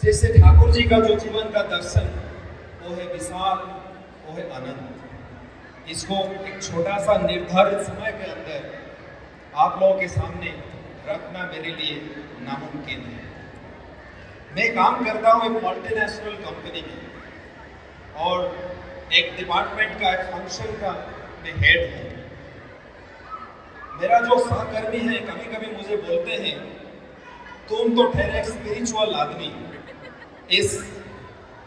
जैसे ठाकुर जी का जो जीवन का दर्शन, वो है विशाल, वो है अनंत। इसको एक छोटा सा निर्धारित समय के अंदर आप लोगों के सामने रखना मेरे लिए नामुमकिन है। मैं काम करता हूँ एक मल्टीनेशनल कंपनी में और एक डिपार्टमेंट का, एक फंक्शन का मैं हेड हूँ। मेरा जो सहकर्मी है कभी कभी मुझे बोलते हैं, तुम तो ठहरे स्पिरिचुअल आदमी, इस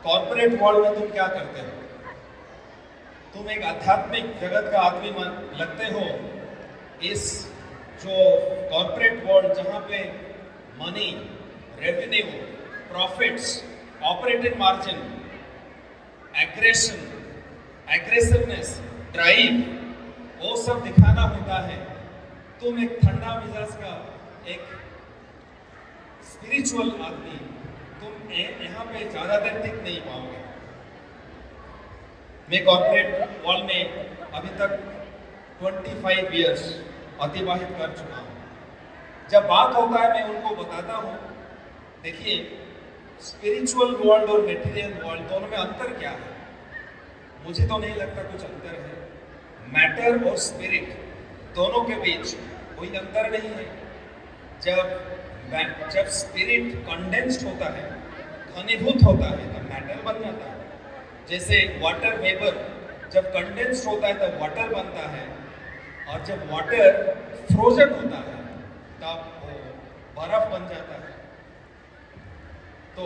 कॉर्पोरेट वर्ल्ड में तुम क्या करते हो? तुम एक आध्यात्मिक जगत का आदमी लगते हो। इस जो कॉर्पोरेट वर्ल्ड जहाँ पे money, revenue, profits, operating margin, aggression, aggressiveness, drive, वो सब दिखाना होता है। तुम एक ठंडा मिजाज का एक स्पिरिचुअल आदमी, तुम यहाँ पे ज्यादा देर टिक नहीं पाओगे। मैं कॉर्पोरेट वर्ल्ड में अभी तक 25 इयर्स अतिबाहित कर चुका हूँ। जब बात होता है मैं उनको बताता हूँ, देखिए स्पिरिचुअल वर्ल्ड और मेटीरियल वर्ल्ड दोनों में अंतर क्या है? मुझे तो नहीं लगता कुछ अंतर है। मैटर और स्पिरिट दोनों के बीच कोई अंतर नहीं है। जब स्पिरिट कंडेंस्ड होता है, घनीभूत होता है, तब मैटर बन जाता है। जैसे वाटर वेपर जब कंडेंस्ड होता है तब वाटर बनता है, और जब वाटर फ्रोजन होता है तब वो बर्फ बन जाता है। तो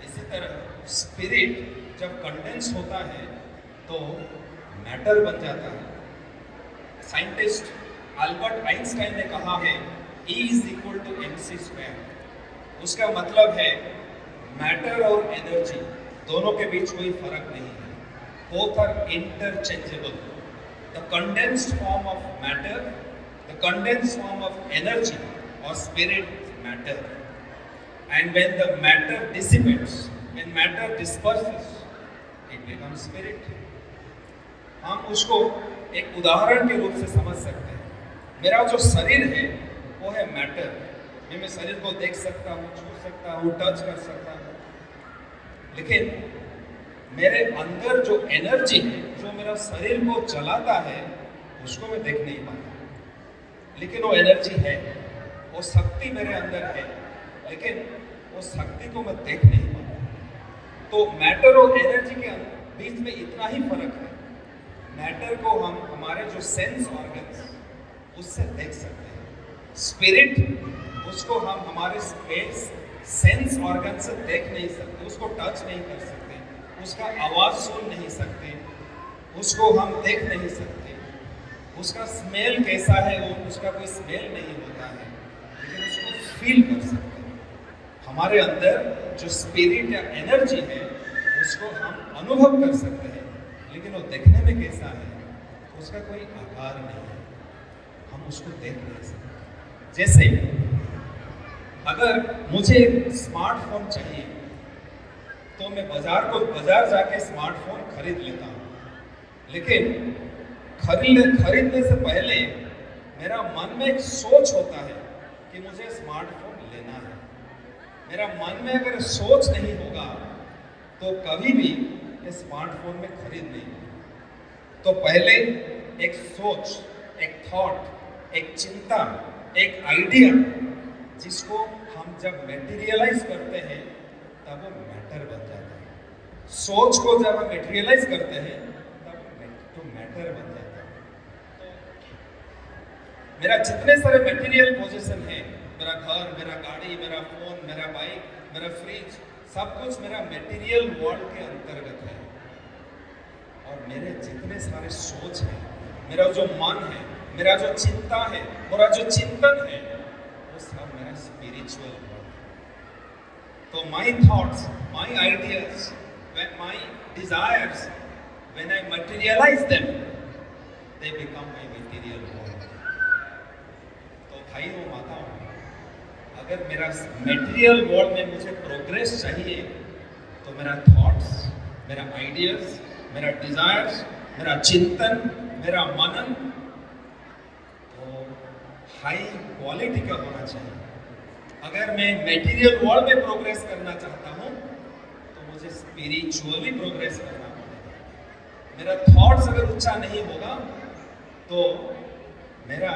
इसी तरह स्पिरिट जब कंडेंस होता है तो मैटर बन जाता है। साइंटिस्ट अल्बर्ट आइंस्टाइन ने कहा है E is equal to mc square. उसका मतलब है मैटर और एनर्जी दोनों के बीच कोई फर्क नहीं है। Both are interchangeable. The condensed form of matter, the condensed form of energy और spirit matter. And when the matter dissipates, when matter disperses, it becomes spirit. हम उसको एक उदाहरण के रूप से समझ सकते हैं। मेरा जो शरीर है वो है मैटर। मैं शरीर को देख सकता हूँ, छू सकता हूँ, टच कर सकता हूँ, लेकिन मेरे अंदर जो एनर्जी है, जो मेरा शरीर को चलाता है, उसको मैं देख नहीं पाता। लेकिन वो एनर्जी है, वो शक्ति मेरे अंदर है, लेकिन वो शक्ति को मैं देख नहीं पाता। तो मैटर और एनर्जी के बीच में इतना ही फर्क है। मैटर को हम हमारे जो सेंस ऑर्गन्स उससे देख सकते हैं। स्पिरिट उसको हम हमारे सेंस ऑर्गन से देख नहीं सकते, उसको टच नहीं कर सकते, उसका आवाज़ सुन नहीं सकते, उसको हम देख नहीं सकते, उसका स्मेल कैसा है वो उसका कोई स्मेल नहीं होता है, लेकिन उसको फील कर सकते हैं। हमारे अंदर जो स्पिरिट या एनर्जी है उसको हम अनुभव कर सकते हैं, लेकिन वो देखने में कैसा है उसका कोई आकार नहीं है, हम उसको देख नहीं सकते। जैसे अगर मुझे स्मार्टफोन चाहिए तो मैं बाजार जाके स्मार्टफोन खरीद लेता हूँ, लेकिन खरीदने से पहले मेरा मन में एक सोच होता है कि मुझे स्मार्टफोन लेना है। मेरा मन में अगर सोच नहीं होगा तो कभी भी ये स्मार्टफोन में खरीद नहीं होगा। तो पहले एक सोच, एक थॉट, एक चिंता, एक आइडिया, जिसको हम जब मटेरियलाइज करते हैं तब वो मैटर बन जाता है। सोच को जब हम मटेरियलाइज करते हैं तब तो मैटर बन जाता है। तो मेरा जितने सारे मटेरियल पोजीशन है, मेरा घर, मेरा गाड़ी, मेरा फोन, मेरा बाइक, मेरा फ्रिज, सब कुछ मेरा मटेरियल वर्ल्ड के अंतर्गत है। और मेरे जितने सारे सोच हैं, मेरा जो मन है, मेरा जो चिंता है, मेरा जो चिंतन है, वो सब मेरा स्पिरिचुअल वर्ल्ड है। तो my thoughts, my ideas, my desires, when I materialise them, they become my material world. तो भाई वो माता, अगर मेरा मटेरियल वर्ल्ड में मुझे प्रोग्रेस चाहिए तो मेरा थॉट्स, मेरा आइडियाज, मेरा डिजायर्स, मेरा चिंतन, मेरा मनन तो हाई क्वालिटी का होना चाहिए। अगर मैं मटेरियल वर्ल्ड में प्रोग्रेस करना चाहता हूँ स्पिरिचुअली प्रोग्रेस करना पड़ेगा। मेरा थॉट्स अगर ऊंचा नहीं होगा तो मेरा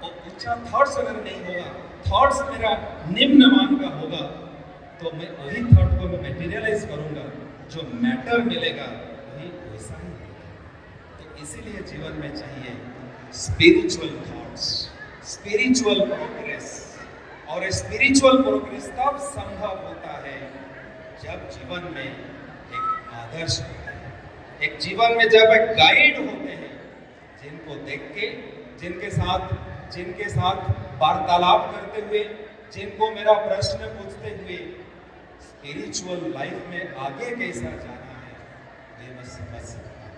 ऊंचा थॉट्स अगर नहीं होगा, थॉट्स मेरा निम्न मान का होगा, तो मैं वही थॉट को मैं मटेरियलाइज करूंगा, जो मैटर मिलेगा वही वैसा ही होगा। तो इसीलिए जीवन में चाहिए स्पिरिचुअल थॉट्स, स्पिरिचुअल प्रोग्रेस। और स्पिरिचुअल प्रोग्रेस तब संभव होता है जब जीवन में एक आदर्श होता है, एक जीवन में जब एक गाइड होते हैं, जिनको देख के, जिनके साथ वार्तालाप करते हुए, जिनको मेरा प्रश्न पूछते हुए स्पिरिचुअल लाइफ में आगे कैसा जाना है ये मैं समझ सकता हूं।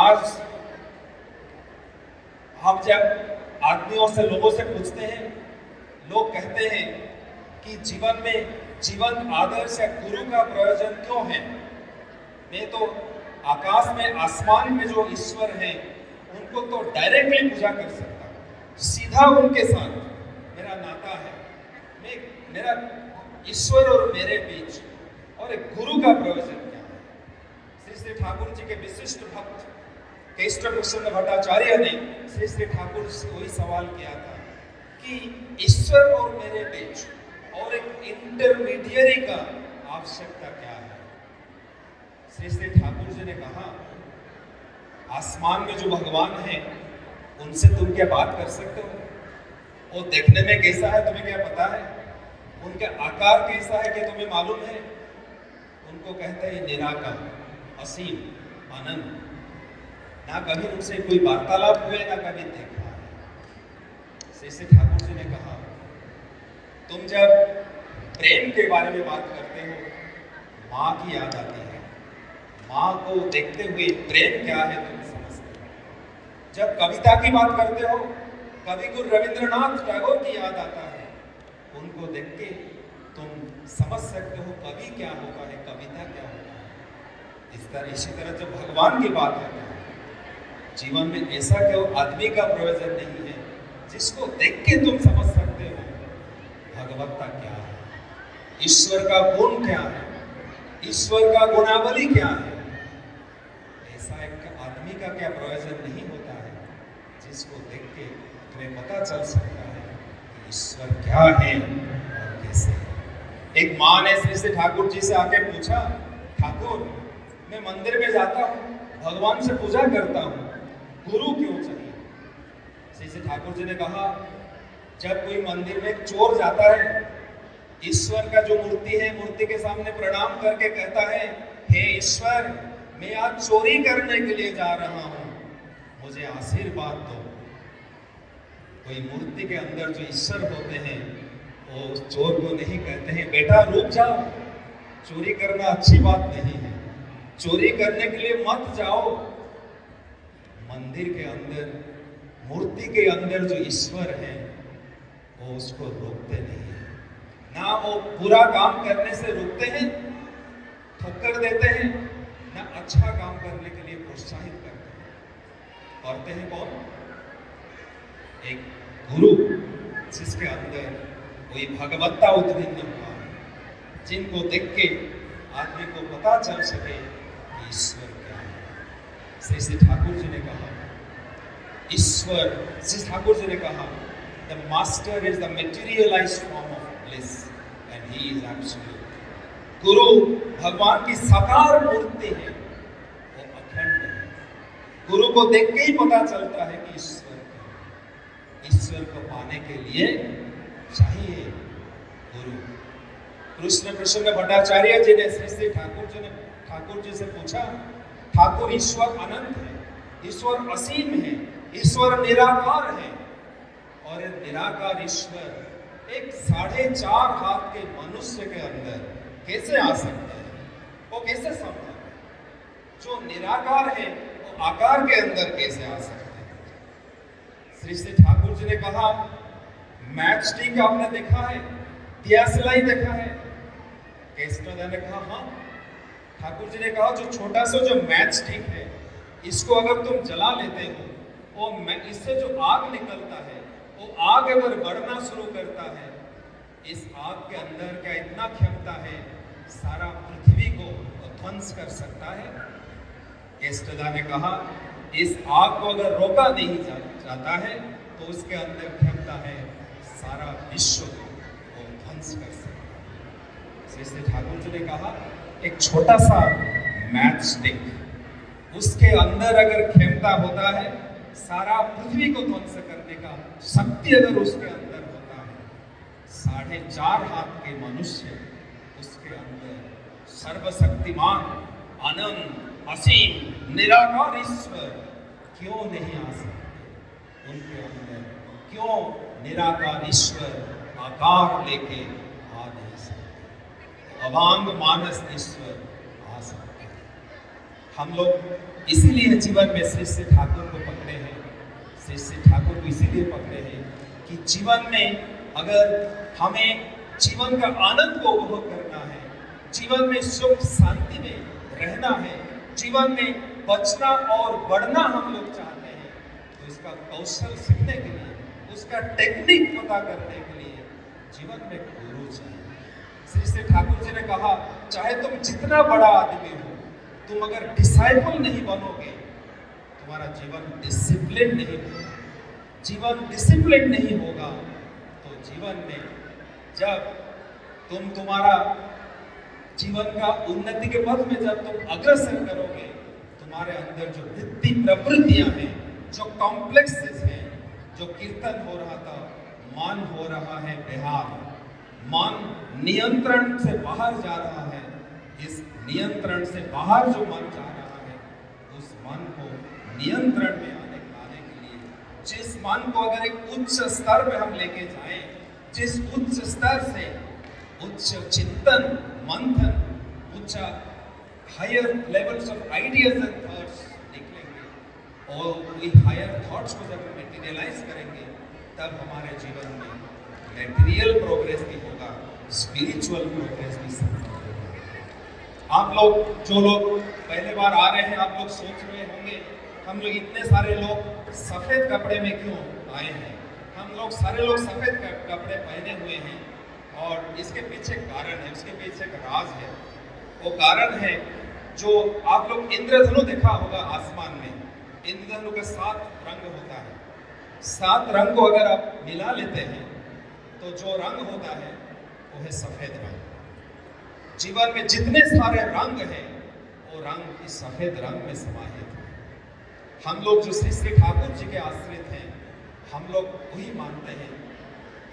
आज हम जब आदमियों से, लोगों से पूछते हैं, लोग कहते हैं कि जीवन आदर्श या गुरु का प्रयोजन क्यों है। मैं तो आकाश में, आसमान में जो ईश्वर हैं उनको तो डायरेक्टली पूजा कर सकता हूँ, सीधा उनके साथ मेरा नाता है। मेरा ईश्वर और मेरे बीच और एक गुरु का प्रयोजन क्या है। श्री श्री ठाकुर जी के विशिष्ट भक्त केशव प्रसन्न भट्टाचार्य ने श्री श्री ठाकुर से वही सवाल किया था कि ईश्वर और मेरे बीच और एक इंटरमीडियरी का आवश्यकता क्या है। श्री श्री ठाकुर जी ने कहा, आसमान में जो भगवान है उनसे तुम क्या बात कर सकते हो? वो देखने में कैसा है तुम्हें क्या पता है? उनके आकार कैसा है क्या तुम्हें मालूम है? उनको कहते हैं निराकार, असीम, अनंत। ना कभी उनसे कोई वार्तालाप हुए, ना कभी देखा। श्री श्री ठाकुर जी ने कहा, तुम जब प्रेम के बारे में बात करते हो, माँ की याद आती है। माँ को देखते हुए प्रेम क्या है तुम समझते हो। जब कविता की बात करते हो, कवि गुरु रविंद्रनाथ टैगोर की याद आता है। उनको देख के तुम समझ सकते हो कवि क्या होता है, कविता क्या होता है। इसी तरह जब भगवान की बात होती है, जीवन में ऐसा क्यों आदमी का प्रयोजन नहीं है जिसको देख के तुम समझ सकते हो भगवत्ता क्या है, ईश्वर का गुण क्या है, ईश्वर का गुणावली क्या है। ऐसा एक आदमी का क्या प्रयोजन नहीं होता है जिसको देख के तुम्हें पता चल सकता है कि ईश्वर क्या है और कैसे है। एक माँ ने श्री श्री ठाकुर जी से आके पूछा, ठाकुर मैं मंदिर में जाता हूँ, भगवान से पूजा करता हूँ, गुरु क्यों चाहिए? श्री श्री ठाकुर जी ने कहा, जब कोई मंदिर में चोर जाता है, ईश्वर का जो मूर्ति है, मूर्ति के सामने प्रणाम करके कहता है, हे ईश्वर मैं आज चोरी करने के लिए जा रहा हूं, मुझे आशीर्वाद दो। कोई मूर्ति के अंदर जो ईश्वर होते हैं वो चोर को नहीं कहते हैं बेटा रुक जाओ, चोरी करना अच्छी बात नहीं है, चोरी करने के लिए मत जाओ। मंदिर के अंदर, मूर्ति के अंदर जो ईश्वर है वो उसको रोकते नहीं है, ना वो बुरा काम करने से रोकते हैं, ठोकर देते हैं, ना अच्छा काम करने के लिए प्रोत्साहित करते हैं। करते हैं कौन? एक गुरु जिसके अंदर वही भगवत्ता उत्पन्न हुआ, जिनको देख के आदमी को पता चल सके कि ईश्वर क्या है। श्री श्री ठाकुर जी ने कहा, ईश्वर, श्री ठाकुर जी ने कहा, the master is the materialized form of bliss and he is absolute. गुरु भगवान की साकार मूर्ति है, वो अखंड है। गुरु को देख के ही पता चलता है कि ईश्वर क्या है। ईश्वर को पाने के लिए चाहिए गुरु। कृष्ण प्रसन्न भट्टाचार्य जी ने श्री श्री ठाकुर जी से पूछा, ठाकुर ईश्वर अनंत है, ईश्वर असीम है, ईश्वर निराकार है, और निराकार ईश्वर एक 4.5 हाथ के मनुष्य के अंदर कैसे आ सकता है? वो कैसे संभव है? जो निराकार है वो आकार के अंदर कैसे आ सकता है? श्री श्री ठाकुर जी ने कहा, मैच स्टिक आपने देखा है, दियासलाई देखा है? केस्टोदा ने कहा हाँ। ठाकुर जी ने कहा, जो छोटा सा जो मैच स्टिक है, इसको अगर तुम जला लेते हो, वो इससे जो आग निकलता है, वो आग अगर बढ़ना शुरू करता है, इस आग के अंदर क्या इतना क्षमता है, सारा पृथ्वी ध्वंस कर सकता है। केस्टदा ने कहा, इस आग को अगर रोका नहीं जाता है तो उसके अंदर क्षमता है सारा विश्व को ध्वंस कर सकता है। श्री श्री ठाकुर जी ने कहा, एक छोटा सा मैच स्टिक, उसके अंदर अगर क्षमता होता है सारा पृथ्वी को ध्वंस करने का शक्ति अगर उसके अंदर होता है, 4.5 हाथ के मनुष्य उसके अंदर सर्वशक्तिमान अनंत असीम निराकार ईश्वर क्यों नहीं आ सकते? उनके अंदर क्यों निराकार ईश्वर आकार लेके आ नहीं सकते? अवांग मानस ईश्वर आ सकते हैं। हम लोग इसीलिए जीवन में श्री श्री ठाकुर को पकड़े हैं, श्री श्री ठाकुर को इसीलिए पकड़े हैं कि जीवन में अगर हमें जीवन का आनंद को उपभोग करना है, जीवन में सुख शांति में रहना है, जीवन में बचना और बढ़ना हम लोग चाहते हैं, तो इसका कौशल सीखने के लिए, उसका टेक्निक पता करने के लिए जीवन में गुरु चाहिए। श्री श्री ठाकुर जी ने कहा, चाहे तुम जितना बड़ा आदमी हो, तुम अगर डिसाइपल नहीं बनोगे, तुम्हारा जीवन डिसिप्लिन नहीं होगा। जीवन डिसिप्लिन नहीं होगा तो जीवन में जब तुम्हारा जीवन का उन्नति के पथ में जब तुम अग्रसर करोगे, तुम्हारे अंदर जो वृत्ति प्रवृत्तियां हैं, जो कॉम्प्लेक्सेस हैं, जो कीर्तन हो रहा था, मन हो रहा है बेहाल, मन नियंत्रण से बाहर जा रहा है, इस नियंत्रण से बाहर जो मन जा रहा है, उस मन को नियंत्रण में लाने के लिए, जिस मन को अगर एक उच्च स्तर पे हम लेके जाएं, जिस उच्च स्तर से उच्च चिंतन मंथन, उच्च higher levels of ideas and thoughts निकलेंगे और वही हायर थॉट्स को जब मटेरियलाइज करेंगे, तब हमारे जीवन में मटेरियल प्रोग्रेस भी होगा, स्पिरिचुअल प्रोग्रेस भी संभव होगा। आप लोग जो लोग पहले बार आ रहे हैं, आप लोग सोच रहे होंगे हम लोग इतने सारे लोग सफेद कपड़े में क्यों आए हैं? हम लोग सारे लोग सफेद कपड़े पहने हुए हैं और इसके पीछे कारण है, उसके पीछे एक राज है। वो कारण है जो आप लोग इंद्रधनु देखा होगा आसमान में, इंद्रधनु का 7 रंग होता है। 7 रंग को अगर आप मिला लेते हैं तो जो रंग होता है वो है सफेद रंग। जीवन में जितने सारे रंग हैं वो रंग इस सफेद रंग में समाहित है। हम लोग जो श्री श्री ठाकुर जी के आश्रित हैं, हम लोग वही मानते हैं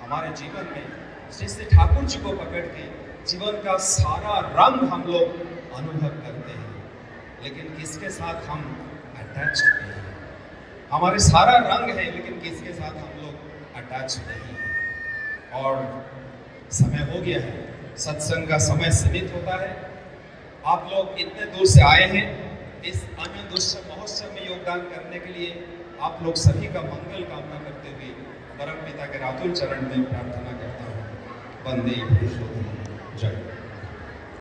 हमारे जीवन में श्री श्री ठाकुर जी को पकड़ के जीवन का सारा रंग हम लोग अनुभव करते हैं, लेकिन किसके साथ हम अटैच नहीं हैं? हमारे सारा रंग है लेकिन किसके साथ हम लोग अटैच नहीं हैं। और समय हो गया है, सत्संग का समय सीमित होता है। आप लोग इतने दूर से आए हैं, इस आनंद उत्सव महोत्सव में योगदान करने के लिए आप लोग सभी का मंगल कामना करते हुए परम पिता के रातुल चरण में प्रार्थना करता हूँ। वंदे पुरुषोत्तम। जय।